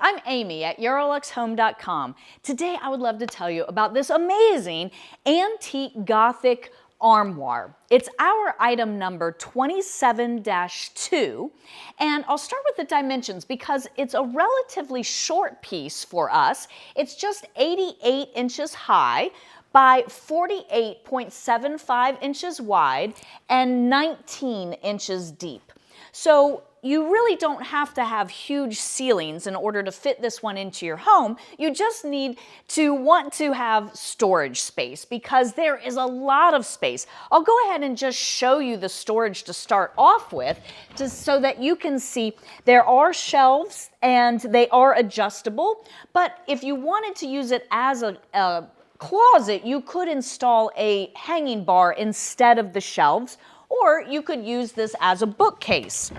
I'm Amy at EuroluxHome.com. Today I would love to tell you about this amazing antique Gothic armoire. It's our item number 27-2, and I'll start with the dimensions because it's a relatively short piece for us. It's just 88 inches high by 48.75 inches wide and 19 inches deep. So you really don't have to have huge ceilings in order to fit this one into your home. You just need to want to have storage space because there is a lot of space. I'll go ahead and just show you the storage to start off with, just so that you can see there are shelves and they are adjustable. But if you wanted to use it as a closet, you could install a hanging bar instead of the shelves, or you could use this as a bookcase.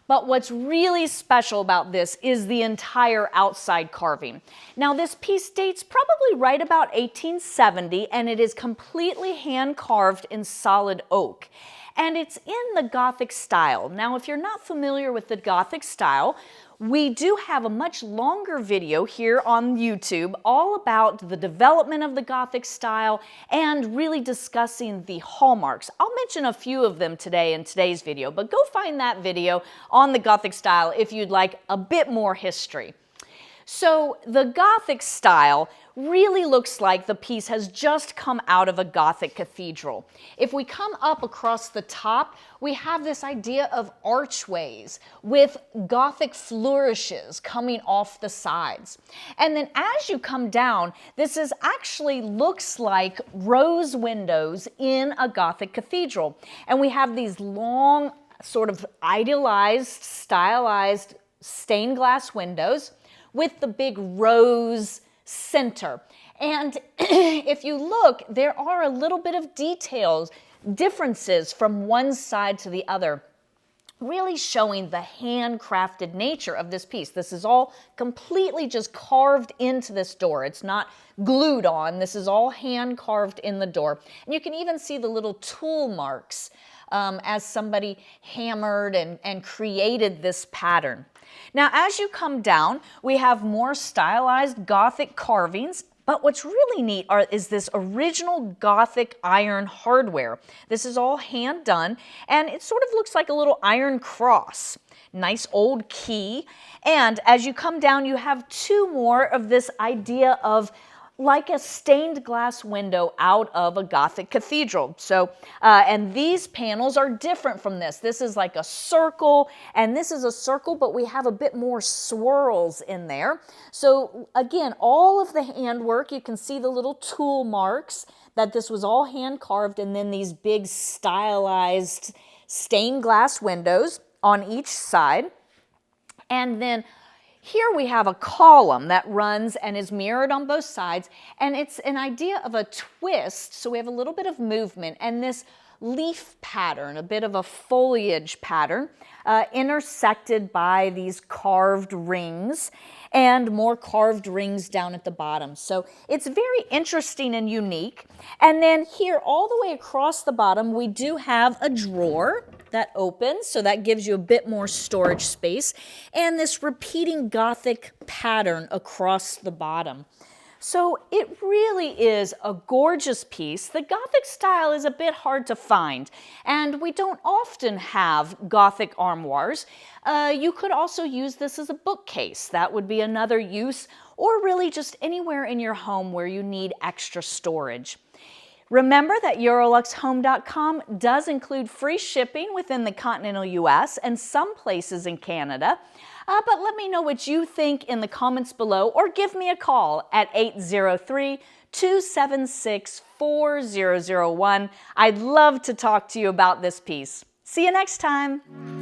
But what's really special about this is the entire outside carving. Now this piece dates probably right about 1870, and it is completely hand carved in solid oak. And it's in the Gothic style. Now if you're not familiar with the Gothic style, we do have a much longer video here on YouTube all about the development of the Gothic style and really discussing the hallmarks. I'll mention a few of them today in today's video, but go find that video on the Gothic style if you'd like a bit more history. So the Gothic style really looks like the piece has just come out of a Gothic cathedral. If we come up across the top, we have this idea of archways with Gothic flourishes coming off the sides. And then as you come down, this is actually looks like rose windows in a Gothic cathedral. And we have these long, sort of idealized, stylized stained glass windows with the big rose center. And if you look, there are a little bit of differences from one side to the other, really showing the handcrafted nature of this piece. This is all completely just carved into this door. It's not glued on. This is all hand carved in the door. And you can even see the little tool marks as somebody hammered and created this pattern. Now, as you come down, we have more stylized Gothic carvings, but what's really neat is this original Gothic iron hardware. This is all hand done, and it sort of looks like a little iron cross. Nice old key, and as you come down, you have two more of this idea of like a stained glass window out of a Gothic cathedral. So, and these panels are different from this. This is like a circle, and this is a circle, but we have a bit more swirls in there. So again, all of the handwork, you can see the little tool marks that this was all hand carved, and then these big stylized stained glass windows on each side. And then here we have a column that runs and is mirrored on both sides, and it's an idea of a twist, so we have a little bit of movement, and this leaf pattern, a bit of a foliage pattern, intersected by these carved rings, and more carved rings down at the bottom. So it's very interesting and unique. And then here, all the way across the bottom, we do have a drawer that opens, so that gives you a bit more storage space, and this repeating Gothic pattern across the bottom. So it really is a gorgeous piece. The Gothic style is a bit hard to find, and we don't often have Gothic armoires. You could also use this as a bookcase. That would be another use, or really just anywhere in your home where you need extra storage. Remember that EuroluxHome.com does include free shipping within the continental US and some places in Canada. But let me know what you think in the comments below, or give me a call at 803-276-4001. I'd love to talk to you about this piece. See you next time.